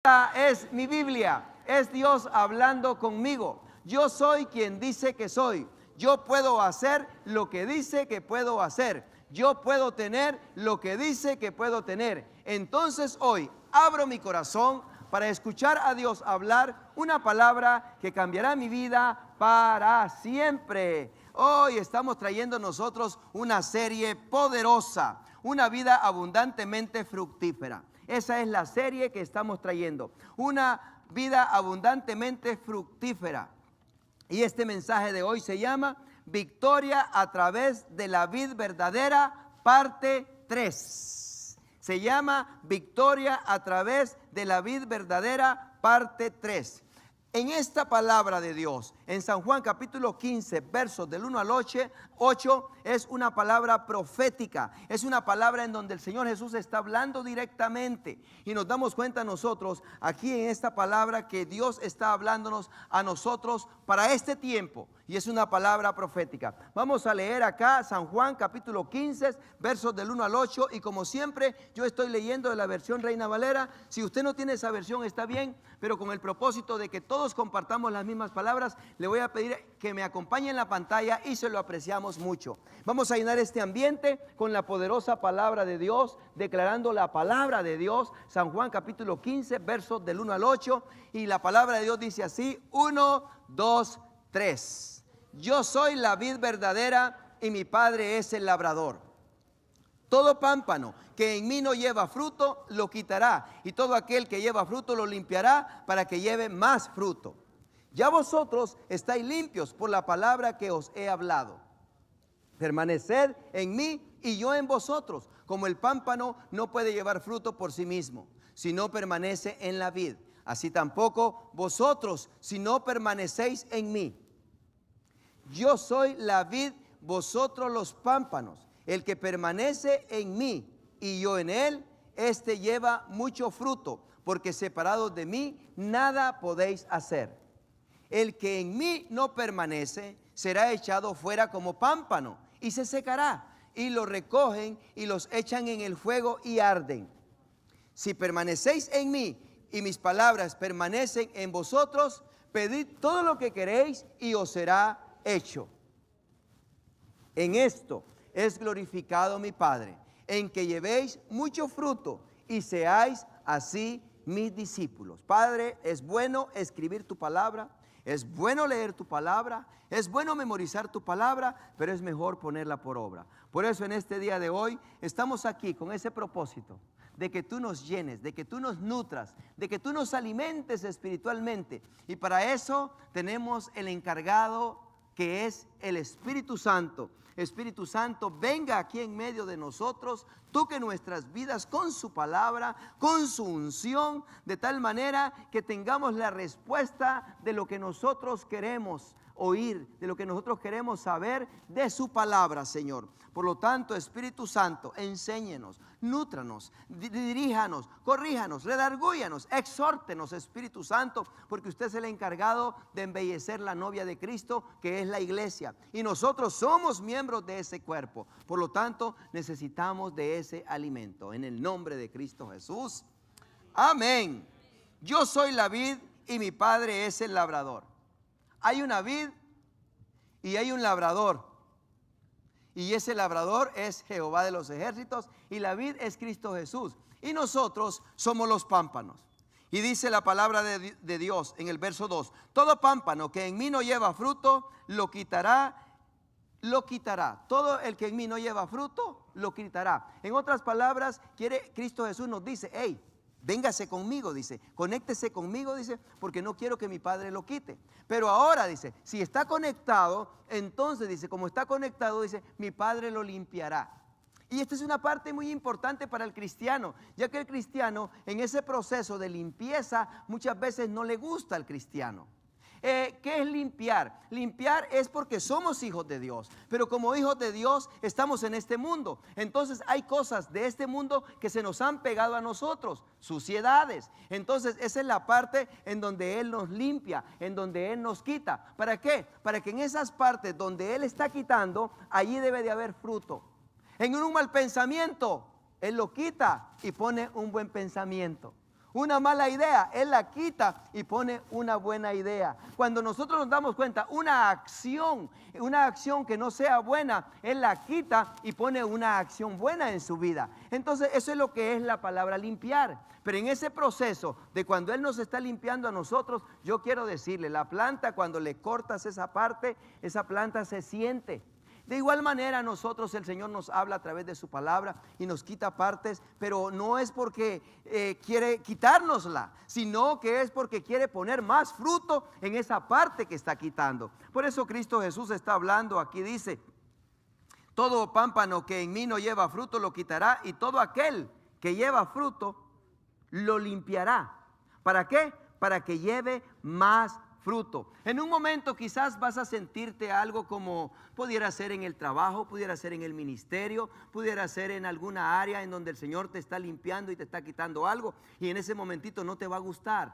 Esta es mi Biblia, es Dios hablando conmigo. Yo soy quien dice que soy. Yo puedo hacer lo que dice que puedo hacer. Yo puedo tener lo que dice que puedo tener. Entonces hoy abro mi corazón para escuchar a Dios hablar una palabra que cambiará mi vida para siempre. Hoy estamos trayendo nosotros una serie poderosa, una vida abundantemente fructífera. Esa es la serie que estamos trayendo, una vida abundantemente fructífera. Y este mensaje de hoy se llama Victoria a través de la vid verdadera, parte 3. Se llama Victoria a través de la vid verdadera, parte 3. En esta palabra de Dios, en San Juan capítulo 15, versos del 1 al 8, es una palabra profética. Es una palabra en donde el Señor Jesús está hablando directamente. Y nos damos cuenta nosotros, aquí en esta palabra, que Dios está hablándonos a nosotros para este tiempo. Y es una palabra profética. Vamos a leer acá San Juan capítulo 15, versos del 1 al 8. Y como siempre, yo estoy leyendo de la versión Reina Valera. Si usted no tiene esa versión, está bien, pero con el propósito de que todos compartamos las mismas palabras, le voy a pedir que me acompañe en la pantalla y se lo apreciamos mucho. Vamos a llenar este ambiente con la poderosa palabra de Dios, declarando la palabra de Dios. San Juan capítulo 15, versos del 1 al 8. Y la palabra de Dios dice así: 1, 2, 3. Yo soy la vid verdadera y mi Padre es el labrador. Todo pámpano que en mí no lleva fruto, lo quitará, y todo aquel que lleva fruto lo limpiará para que lleve más fruto. Ya vosotros estáis limpios por la palabra que os he hablado. Permaneced en mí y yo en vosotros, como el pámpano no puede llevar fruto por sí mismo, si no permanece en la vid. Así tampoco vosotros, si no permanecéis en mí. Yo soy la vid, vosotros los pámpanos. El que permanece en mí y yo en él, este lleva mucho fruto, porque separados de mí nada podéis hacer. El que en mí no permanece será echado fuera como pámpano y se secará, y lo recogen y los echan en el fuego y arden. Si permanecéis en mí y mis palabras permanecen en vosotros, pedid todo lo que queréis y os será hecho. En esto es glorificado mi Padre, en que llevéis mucho fruto y seáis así mis discípulos. Padre, es bueno escribir tu palabra, es bueno leer tu palabra, es bueno memorizar tu palabra, pero es mejor ponerla por obra. Por eso en este día de hoy estamos aquí con ese propósito de que tú nos llenes, de que tú nos nutras, de que tú nos alimentes espiritualmente. Y para eso tenemos el encargado, que es el Espíritu Santo. Espíritu Santo, venga aquí en medio de nosotros, toque nuestras vidas con su palabra, con su unción, de tal manera que tengamos la respuesta de lo que nosotros queremos oír, de lo que nosotros queremos saber de su palabra, Señor. Por lo tanto, Espíritu Santo, enséñenos, nútranos, diríjanos, corríjanos, redargúyanos, exhórtenos, Espíritu Santo, porque usted es el encargado de embellecer la novia de Cristo, que es la iglesia, y nosotros somos miembros de ese cuerpo. Por lo tanto, necesitamos de ese alimento. En el nombre de Cristo Jesús, amén. Yo soy la vid y mi Padre es el labrador. Hay una vid y hay un labrador, y ese labrador es Jehová de los ejércitos, y la vid es Cristo Jesús, y nosotros somos los pámpanos. Y dice la palabra de Dios en el verso 2: todo pámpano que en mí no lleva fruto, lo quitará. Todo el que en mí no lleva fruto, lo quitará. En otras palabras, Cristo Jesús nos dice: hey, véngase conmigo, dice, conéctese conmigo, dice, porque no quiero que mi Padre lo quite. Pero ahora, dice, si está conectado, entonces, dice, como está conectado, dice, mi Padre lo limpiará. Y esta es una parte muy importante para el cristiano, ya que el cristiano en ese proceso de limpieza muchas veces no le gusta al cristiano. ¿Qué es limpiar? Limpiar es porque somos hijos de Dios, pero como hijos de Dios estamos en este mundo. Entonces hay cosas de este mundo que se nos han pegado a nosotros, suciedades. Entonces esa es la parte en donde Él nos limpia, en donde Él nos quita. ¿Para qué? Para que en esas partes donde Él está quitando, allí debe de haber fruto. En un mal pensamiento, Él lo quita y pone un buen pensamiento. Una mala idea, Él la quita y pone una buena idea. Cuando nosotros nos damos cuenta, una acción que no sea buena, Él la quita y pone una acción buena en su vida. Entonces eso es lo que es la palabra limpiar. Pero en ese proceso de cuando Él nos está limpiando a nosotros, yo quiero decirle, la planta cuando le cortas esa parte, esa planta se siente. De igual manera nosotros, el Señor nos habla a través de su palabra y nos quita partes, pero no es porque quiere quitárnosla, sino que es porque quiere poner más fruto en esa parte que está quitando. Por eso Cristo Jesús está hablando, aquí dice, todo pámpano que en mí no lleva fruto lo quitará, y todo aquel que lleva fruto lo limpiará. ¿Para qué? Para que lleve más fruto. En un momento quizás vas a sentirte algo como pudiera ser en el trabajo, pudiera ser en el ministerio, pudiera ser en alguna área en donde el Señor te está limpiando y te está quitando algo, y en ese momentito no te va a gustar.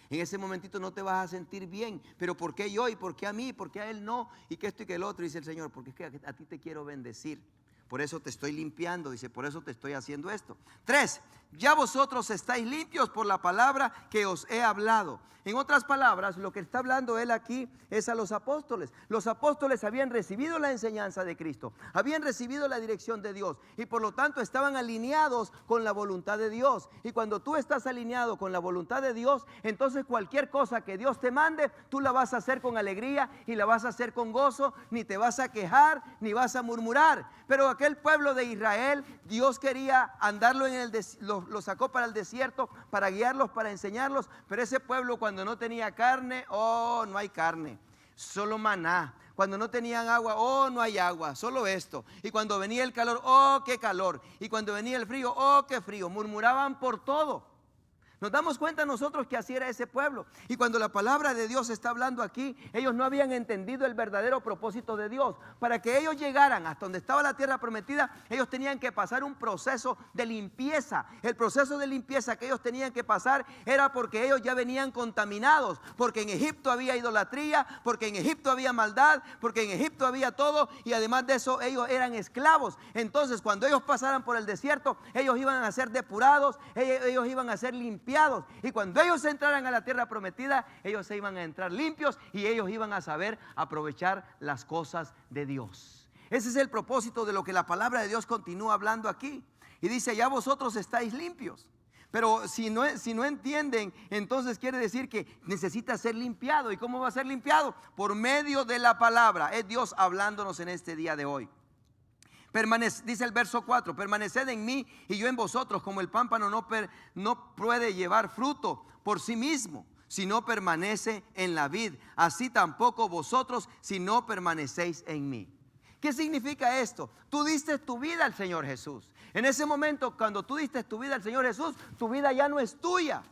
En ese momentito no te vas a sentir bien. Pero ¿por qué yo? ¿Y por qué a mí? ¿Por qué a él no? ¿Y que esto y que el otro? Dice el Señor, porque es que a ti te quiero bendecir. Por eso te estoy limpiando, dice, por eso te estoy haciendo esto. 3, ya vosotros estáis limpios por la palabra que os he hablado. En otras palabras, lo que está hablando él aquí es a los apóstoles. Los apóstoles habían recibido la enseñanza de Cristo, habían recibido la dirección de Dios y por lo tanto estaban alineados con la voluntad de Dios. Y cuando tú estás alineado con la voluntad de Dios, entonces cualquier cosa que Dios te mande, tú la vas a hacer con alegría y la vas a hacer con gozo, ni te vas a quejar, ni vas a murmurar. Pero aquel pueblo de Israel, Dios quería andarlo en el lo sacó para el desierto, para guiarlos, para enseñarlos. Pero ese pueblo cuando no tenía carne, oh, no hay carne, solo maná. Cuando no tenían agua, oh, no hay agua, solo esto. Y cuando venía el calor, oh, qué calor. Y cuando venía el frío, oh, qué frío. Murmuraban por todo. Nos damos cuenta nosotros que así era ese pueblo. Y cuando la palabra de Dios está hablando aquí, ellos no habían entendido el verdadero propósito de Dios. Para que ellos llegaran hasta donde estaba la tierra prometida, ellos tenían que pasar un proceso de limpieza. El proceso de limpieza que ellos tenían que pasar era porque ellos ya venían contaminados. Porque en Egipto había idolatría, porque en Egipto había maldad, porque en Egipto había todo. Y además de eso ellos eran esclavos. Entonces cuando ellos pasaran por el desierto, ellos iban a ser depurados, ellos iban a ser limpiados. Y cuando ellos entraran a la tierra prometida, ellos se iban a entrar limpios y ellos iban a saber aprovechar las cosas de Dios. Ese es el propósito de lo que la palabra de Dios continúa hablando aquí. Y dice, ya vosotros estáis limpios. Pero si no entienden, entonces quiere decir que necesita ser limpiado. ¿Y cómo va a ser limpiado? Por medio de la palabra. Es Dios hablándonos en este día de hoy. Dice el verso 4, permaneced en mí y yo en vosotros, como el pámpano no puede llevar fruto por sí mismo, si no permanece en la vid, así tampoco vosotros si no permanecéis en mí. ¿Qué significa esto? Tú diste tu vida al Señor Jesús. En ese momento, cuando tú diste tu vida al Señor Jesús, tu vida ya no es tuya.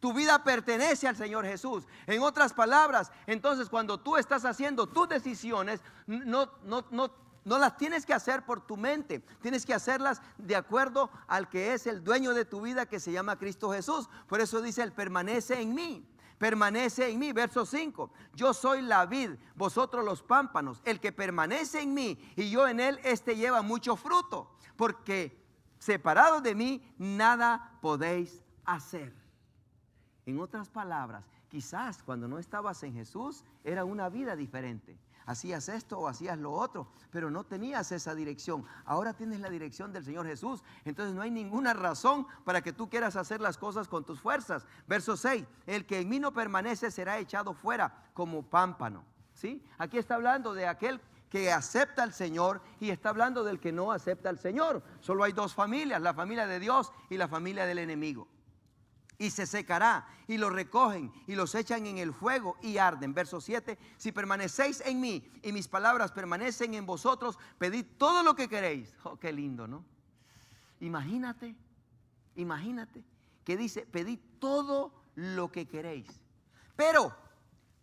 Tu vida pertenece al Señor Jesús. En otras palabras, entonces cuando tú estás haciendo tus decisiones, no las tienes que hacer por tu mente, tienes que hacerlas de acuerdo al que es el dueño de tu vida, que se llama Cristo Jesús. Por eso dice, Él permanece en mí. Permanece en mí, verso 5. Yo soy la vid, vosotros los pámpanos. El que permanece en mí y yo en él, este lleva mucho fruto, porque separados de mí nada podéis hacer. En otras palabras, quizás cuando no estabas en Jesús era una vida diferente. Hacías esto o hacías lo otro, pero no tenías esa dirección. Ahora tienes la dirección del Señor Jesús. Entonces no hay ninguna razón para que tú quieras hacer las cosas con tus fuerzas. Verso 6, el que en mí no permanece será echado fuera como pámpano. ¿Sí? Aquí está hablando de aquel que acepta al Señor y está hablando del que no acepta al Señor. Solo hay dos familias, la familia de Dios y la familia del enemigo. Y se secará, y lo recogen, y los echan en el fuego, y arden. Verso 7, si permanecéis en mí, y mis palabras permanecen en vosotros, pedid todo lo que queréis. Oh, qué lindo, ¿no? Imagínate que dice, pedid todo lo que queréis. Pero,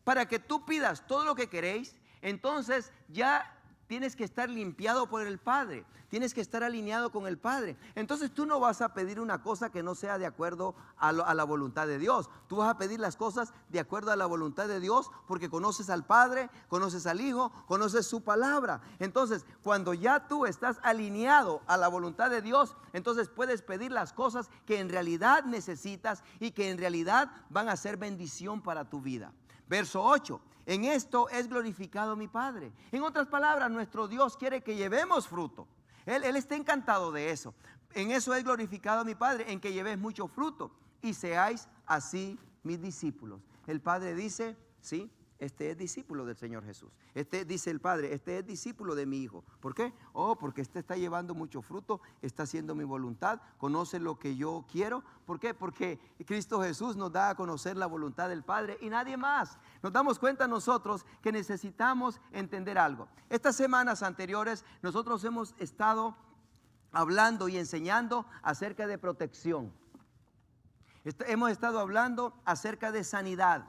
para que tú pidas todo lo que queréis, entonces ya tienes que estar limpiado por el Padre, tienes que estar alineado con el Padre. Entonces tú no vas a pedir una cosa que no sea de acuerdo a la voluntad de Dios. Tú vas a pedir las cosas de acuerdo a la voluntad de Dios, porque conoces al Padre, conoces al Hijo, conoces su palabra. Entonces, cuando ya tú estás alineado a la voluntad de Dios, entonces puedes pedir las cosas que en realidad necesitas y que en realidad van a ser bendición para tu vida. Verso 8. En esto es glorificado mi Padre. En otras palabras, nuestro Dios quiere que llevemos fruto. Él está encantado de eso. En eso es glorificado mi Padre, en que llevéis mucho fruto y seáis así mis discípulos. El Padre dice, sí, este es discípulo del Señor Jesús. Este, dice el Padre, este es discípulo de mi Hijo. ¿Por qué? Porque este está llevando mucho fruto, está haciendo mi voluntad, conoce lo que yo quiero. ¿Por qué? Porque Cristo Jesús nos da a conocer la voluntad del Padre y nadie más. Nos damos cuenta nosotros que necesitamos entender algo. Estas semanas anteriores nosotros hemos estado hablando y enseñando acerca de protección. Hemos estado hablando acerca de sanidad.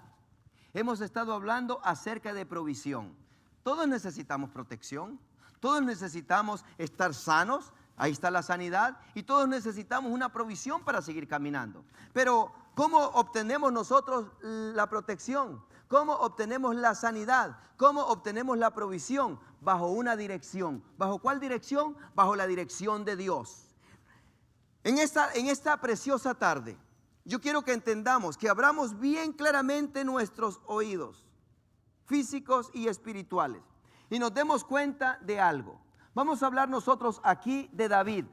Hemos estado hablando acerca de provisión. Todos necesitamos protección, todos necesitamos estar sanos, ahí está la sanidad, y todos necesitamos una provisión para seguir caminando. Pero ¿cómo obtenemos nosotros la protección? ¿Cómo obtenemos la sanidad? ¿Cómo obtenemos la provisión? Bajo una dirección. ¿Bajo cuál dirección? Bajo la dirección de Dios. En esta preciosa tarde, yo quiero que entendamos, que abramos bien claramente nuestros oídos físicos y espirituales y nos demos cuenta de algo. Vamos a hablar nosotros aquí de David.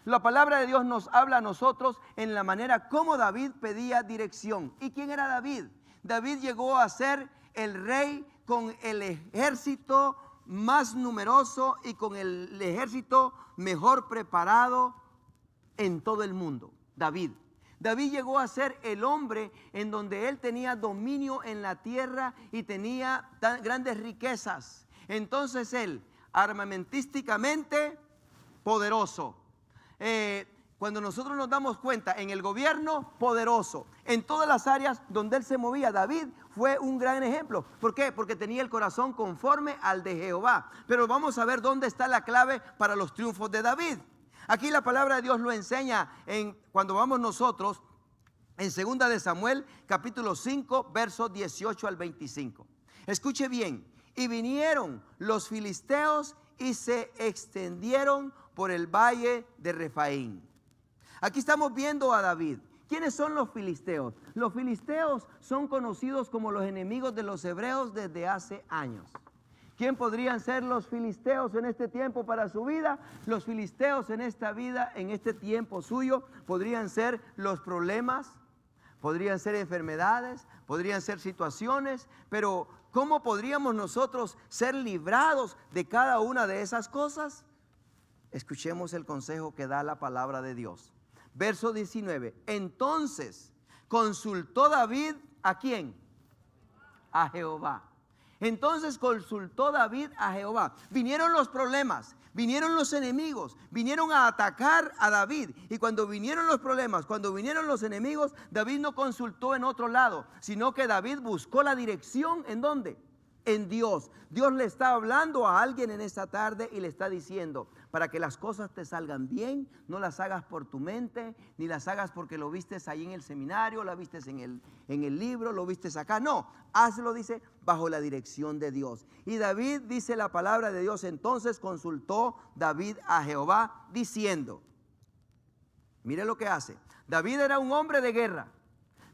La palabra de Dios nos habla a nosotros en la manera como David pedía dirección. ¿Y quién era David? David llegó a ser el rey con el ejército más numeroso y con el ejército mejor preparado en todo el mundo. David llegó a ser el hombre en donde él tenía dominio en la tierra y tenía grandes riquezas. Entonces él, armamentísticamente poderoso. Cuando nosotros nos damos cuenta, en el gobierno, poderoso. En todas las áreas donde él se movía, David fue un gran ejemplo. ¿Por qué? Porque tenía el corazón conforme al de Jehová. Pero vamos a ver dónde está la clave para los triunfos de David. Aquí la palabra de Dios lo enseña cuando vamos nosotros en 2 de Samuel, capítulo 5, versos 18 al 25. Escuche bien. Y vinieron los filisteos y se extendieron por el valle de Refaín. Aquí estamos viendo a David. ¿Quiénes son los filisteos? Los filisteos son conocidos como los enemigos de los hebreos desde hace años. ¿Quién podrían ser los filisteos en este tiempo para su vida? Los filisteos en esta vida, en este tiempo suyo, podrían ser los problemas, podrían ser enfermedades, podrían ser situaciones, pero ¿cómo podríamos nosotros ser librados de cada una de esas cosas? Escuchemos el consejo que da la palabra de Dios. Verso 19. Entonces consultó David ¿a quién? A Jehová. Entonces consultó David a Jehová. Vinieron los problemas, vinieron los enemigos, vinieron a atacar a David. Y cuando vinieron los problemas, cuando vinieron los enemigos, David no consultó en otro lado, sino que David buscó la dirección. ¿En dónde? En Dios. Dios le está hablando a alguien en esta tarde y le está diciendo: para que las cosas te salgan bien, no las hagas por tu mente, ni las hagas porque lo vistes ahí en el seminario, la vistes en el libro, lo vistes acá. No, hazlo, dice, bajo la dirección de Dios. Y David, dice la palabra de Dios, entonces consultó David a Jehová diciendo, mire lo que hace. David era un hombre de guerra.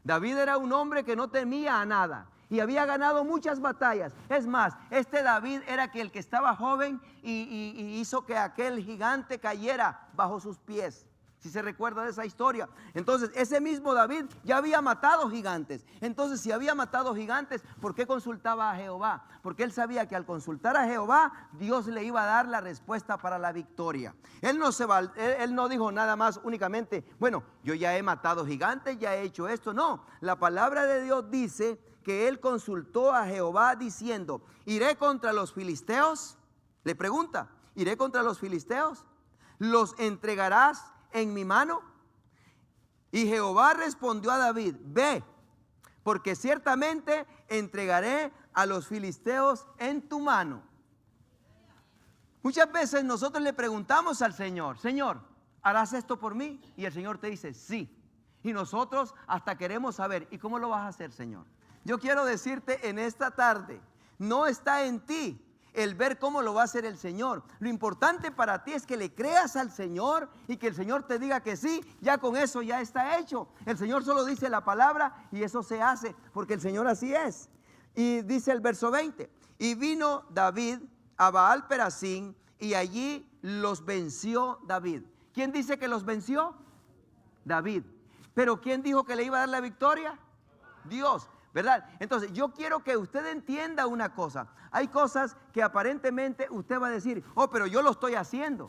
David era un hombre que no temía a nada. Y había ganado muchas batallas. Es más, este David era el que estaba joven y hizo que aquel gigante cayera bajo sus pies. Si se recuerda de esa historia. Entonces, ese mismo David ya había matado gigantes. Entonces, si había matado gigantes, ¿por qué consultaba a Jehová? Porque él sabía que al consultar a Jehová, Dios le iba a dar la respuesta para la victoria. Él no dijo nada más únicamente, bueno, yo ya he matado gigantes, ya he hecho esto. No, la palabra de Dios dice que él consultó a Jehová diciendo, ¿iré contra los filisteos? Le pregunta, ¿iré contra los filisteos? ¿Los entregarás en mi mano? Y Jehová respondió a David, ve, porque ciertamente entregaré a los filisteos en tu mano. Muchas veces nosotros le preguntamos al Señor, Señor, ¿harás esto por mí? Y el Señor te dice, sí. Y nosotros hasta queremos saber, ¿y cómo lo vas a hacer, Señor? Yo quiero decirte en esta tarde, no está en ti el ver cómo lo va a hacer el Señor. Lo importante para ti es que le creas al Señor y que el Señor te diga que sí, ya con eso ya está hecho. El Señor solo dice la palabra y eso se hace, porque el Señor así es. Y dice el verso 20, y vino David a Baal Perasín y allí los venció David. ¿Quién dice que los venció? David. Pero ¿quién dijo que le iba a dar la victoria? Dios, ¿verdad? Entonces yo quiero que usted entienda una cosa. Hay cosas que aparentemente usted va a decir, oh, pero yo lo estoy haciendo.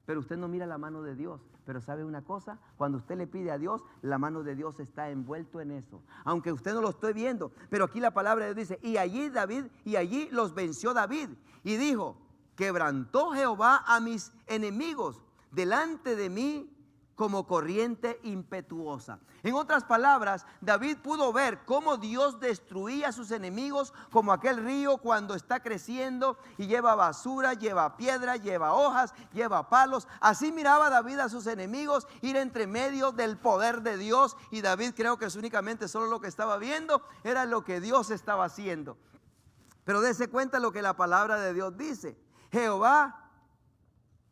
Pero usted no mira la mano de Dios. Pero ¿sabe una cosa? Cuando usted le pide a Dios, la mano de Dios está envuelto en eso. Aunque usted no lo esté viendo. Pero aquí la palabra de Dios dice, y allí los venció David. Y dijo, quebrantó Jehová a mis enemigos delante de mí como corriente impetuosa. En otras palabras, David pudo ver cómo Dios destruía a sus enemigos, como aquel río cuando está creciendo y lleva basura, lleva piedra, lleva hojas, lleva palos. Así miraba David a sus enemigos ir entre medio del poder de Dios, y David creo que es únicamente solo lo que estaba viendo era lo que Dios estaba haciendo. Pero dése cuenta lo que la palabra de Dios dice.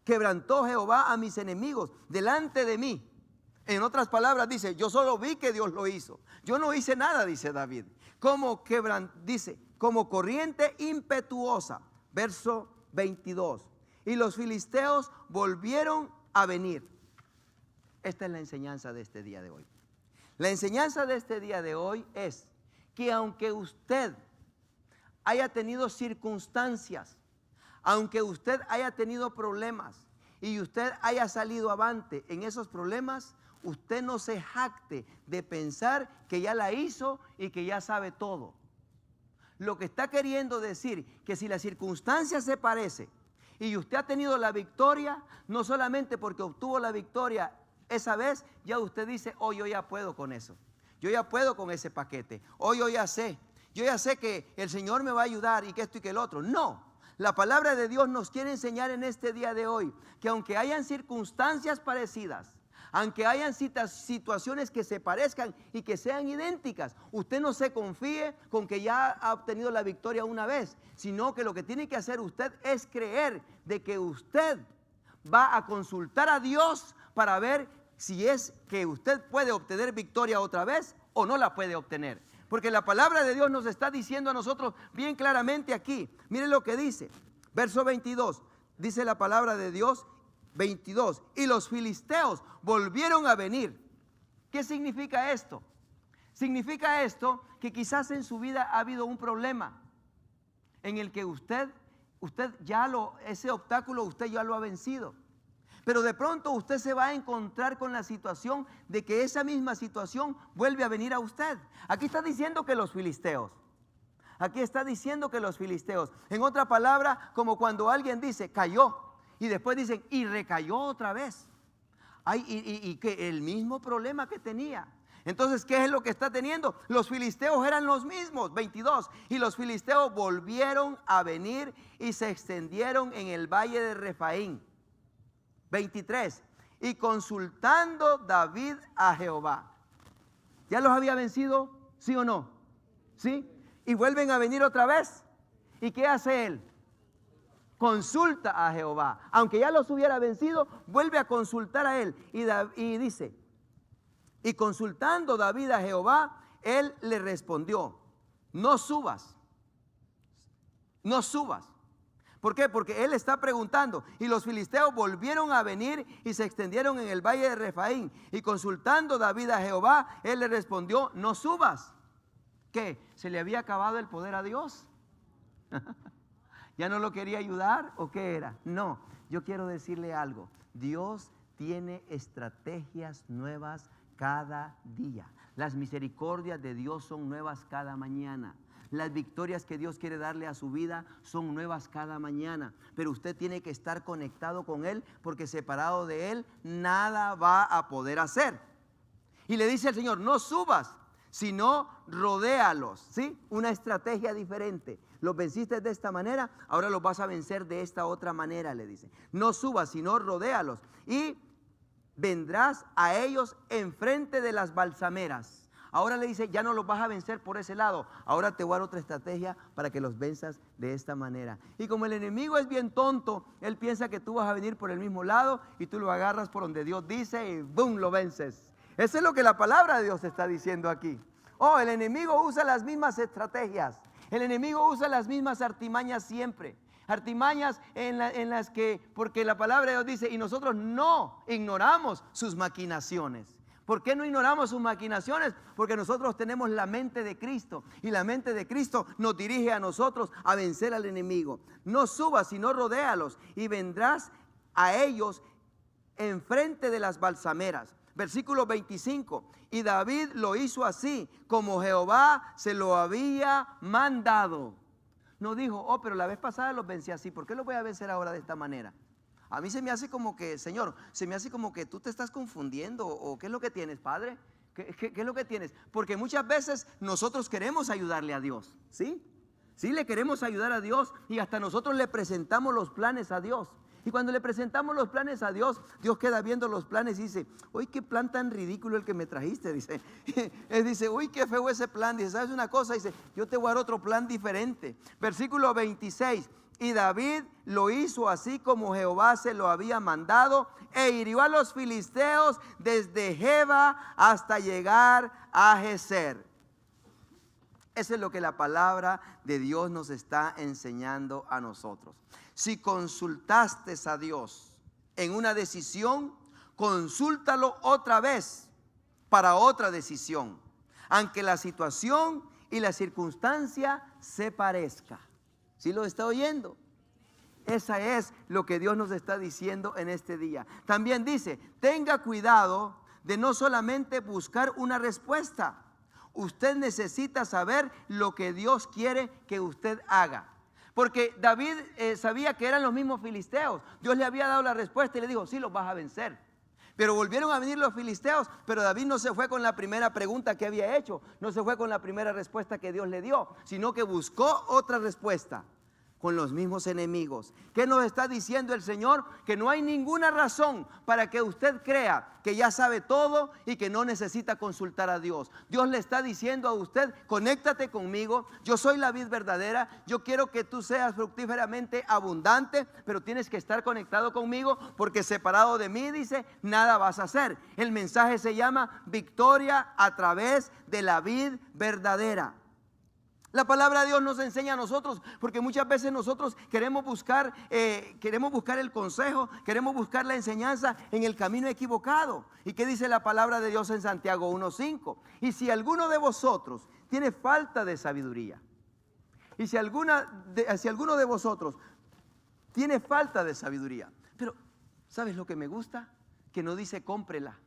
Quebrantó Jehová a mis enemigos delante de mí. En otras palabras dice, yo solo vi que Dios lo hizo. Yo no hice nada, dice David. Dice, como corriente impetuosa. Verso 22. Y los filisteos volvieron a venir. Esta es la enseñanza de este día de hoy. La enseñanza de este día de hoy es que aunque usted haya tenido circunstancias, aunque usted haya tenido problemas y usted haya salido avante en esos problemas, usted no se jacte de pensar que ya la hizo y que ya sabe todo. Lo que está queriendo decir que si la circunstancia se parece y usted ha tenido la victoria, no solamente porque obtuvo la victoria esa vez, ya usted dice, oh, yo ya puedo con eso. Yo ya puedo con ese paquete. Oh, yo ya sé que el Señor me va a ayudar y que esto y que el otro. No. La palabra de Dios nos quiere enseñar en este día de hoy que aunque hayan circunstancias parecidas, aunque hayan situaciones que se parezcan y que sean idénticas, usted no se confíe con que ya ha obtenido la victoria una vez, sino que lo que tiene que hacer usted es creer de que usted va a consultar a Dios para ver si es que usted puede obtener victoria otra vez o no la puede obtener. Porque la palabra de Dios nos está diciendo a nosotros bien claramente aquí. Miren lo que dice, verso 22, dice la palabra de Dios, 22, y los filisteos volvieron a venir. ¿Qué significa esto? Significa esto que quizás en su vida ha habido un problema en el que usted ese obstáculo usted ya lo ha vencido. Pero de pronto usted se va a encontrar con la situación de que esa misma situación vuelve a venir a usted. Aquí está diciendo que los filisteos. Aquí está diciendo que los filisteos. En otra palabra, como cuando alguien dice cayó y después dicen y recayó otra vez. Y que el mismo problema que tenía. Entonces, ¿qué es lo que está teniendo? Los filisteos eran los mismos, 22. Y los filisteos volvieron a venir y se extendieron en el valle de Refaín. 23, y consultando David a Jehová. ¿Ya los había vencido? ¿Sí o no? ¿Sí? Y vuelven a venir otra vez. ¿Y qué hace él? Consulta a Jehová. Aunque ya los hubiera vencido, vuelve a consultar a él. Y dice, y consultando David a Jehová, él le respondió, no subas. No subas. ¿Por qué? Porque él está preguntando. Y los filisteos volvieron a venir y se extendieron en el valle de Refaín. Y consultando David a Jehová, él le respondió, no subas. ¿Qué? ¿Se le había acabado el poder a Dios? ¿Ya no lo quería ayudar o qué era? No, yo quiero decirle algo. Dios tiene estrategias nuevas cada día. Las misericordias de Dios son nuevas cada mañana. Las victorias que Dios quiere darle a su vida son nuevas cada mañana. Pero usted tiene que estar conectado con Él, porque separado de Él nada va a poder hacer. Y le dice al Señor, no subas, sino rodéalos, ¿sí? Una estrategia diferente. Los venciste de esta manera, ahora los vas a vencer de esta otra manera, le dice. No subas, sino rodéalos. Y vendrás a ellos enfrente de las balsameras. Ahora le dice, ya no los vas a vencer por ese lado. Ahora te voy a dar otra estrategia para que los venzas de esta manera. Y como el enemigo es bien tonto, él piensa que tú vas a venir por el mismo lado y tú lo agarras por donde Dios dice y ¡boom! Lo vences. Eso es lo que la palabra de Dios está diciendo aquí. Oh, el enemigo usa las mismas estrategias. El enemigo usa las mismas artimañas siempre. Artimañas en las que, porque la palabra de Dios dice, y nosotros no ignoramos sus maquinaciones. ¿Por qué no ignoramos sus maquinaciones? Porque nosotros tenemos la mente de Cristo, y la mente de Cristo nos dirige a nosotros a vencer al enemigo. No subas, sino rodéalos, y vendrás a ellos enfrente de las balsameras. Versículo 25, y David lo hizo así, como Jehová se lo había mandado. No dijo, oh, pero la vez pasada los vencí así, ¿por qué los voy a vencer ahora de esta manera? A mí se me hace como que, Señor, se me hace como que tú te estás confundiendo, o ¿qué es lo que tienes, Padre? ¿Qué es lo que tienes? Porque muchas veces nosotros queremos ayudarle a Dios, ¿sí? Sí, le queremos ayudar a Dios, y hasta nosotros le presentamos los planes a Dios. Y cuando le presentamos los planes a Dios, Dios queda viendo los planes y dice, uy, qué plan tan ridículo el que me trajiste, dice. Él dice, uy, qué feo ese plan. Dice, ¿sabes una cosa? Dice, yo te voy a dar otro plan diferente. Versículo 26, y David lo hizo así como Jehová se lo había mandado, e hirió a los filisteos desde Geba hasta llegar a Geser. Eso es lo que la palabra de Dios nos está enseñando a nosotros. Si consultaste a Dios en una decisión, consúltalo otra vez para otra decisión, aunque la situación y la circunstancia se parezca. ¿Sí lo está oyendo? Esa es lo que Dios nos está diciendo en este día. También dice, tenga cuidado de no solamente buscar una respuesta. Usted necesita saber lo que Dios quiere que usted haga. Porque David sabía que eran los mismos filisteos. Dios le había dado la respuesta y le dijo, sí, los vas a vencer. Pero volvieron a venir los filisteos, pero David no se fue con la primera pregunta que había hecho, no se fue con la primera respuesta que Dios le dio, sino que buscó otra respuesta con los mismos enemigos. ¿Qué nos está diciendo el Señor? Que no hay ninguna razón para que usted crea que ya sabe todo y que no necesita consultar a Dios. Dios le está diciendo a usted, conéctate conmigo, yo soy la vid verdadera, yo quiero que tú seas fructíferamente abundante, pero tienes que estar conectado conmigo, porque separado de mí, dice, nada vas a hacer. El mensaje se llama victoria a través de la vid verdadera. La palabra de Dios nos enseña a nosotros, porque muchas veces nosotros queremos buscar el consejo, queremos buscar la enseñanza en el camino equivocado. ¿Y qué dice la palabra de Dios en Santiago 1:5? Y si alguno de vosotros tiene falta de sabiduría, y si alguno de vosotros tiene falta de sabiduría, pero ¿sabes lo que me gusta? Que no dice cómprela.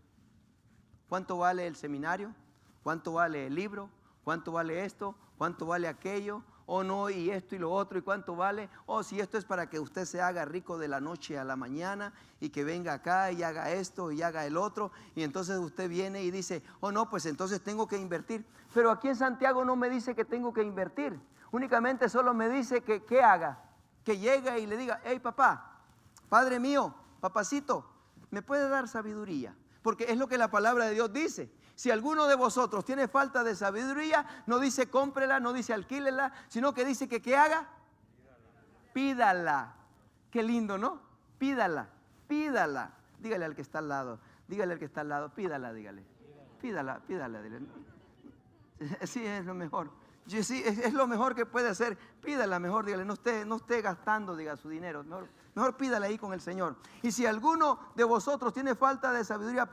¿Cuánto vale el seminario? ¿Cuánto vale el libro? ¿Cuánto vale esto? ¿Cuánto vale aquello? Oh no, y esto y lo otro, ¿y cuánto vale? Oh, si esto es para que usted se haga rico de la noche a la mañana y que venga acá y haga esto y haga el otro, y entonces usted viene y dice, oh no, pues entonces tengo que invertir. Pero aquí en Santiago no me dice que tengo que invertir, únicamente solo me dice que ¿qué haga? Que llegue y le diga, hey papá, padre mío, papacito, ¿me puede dar sabiduría? Porque es lo que la palabra de Dios dice. Si alguno de vosotros tiene falta de sabiduría, no dice cómprela, no dice alquílela, sino que dice que ¿qué haga? Pídala. Qué lindo, ¿no? Pídala, pídala. Dígale al que está al lado, pídala, dígale. Pídala, dígale. Sí, es lo mejor. Sí, es lo mejor que puede hacer. Pídala mejor, dígale, no esté gastando, diga, su dinero. Mejor pídala ahí con el Señor. Y si alguno de vosotros tiene falta de sabiduría,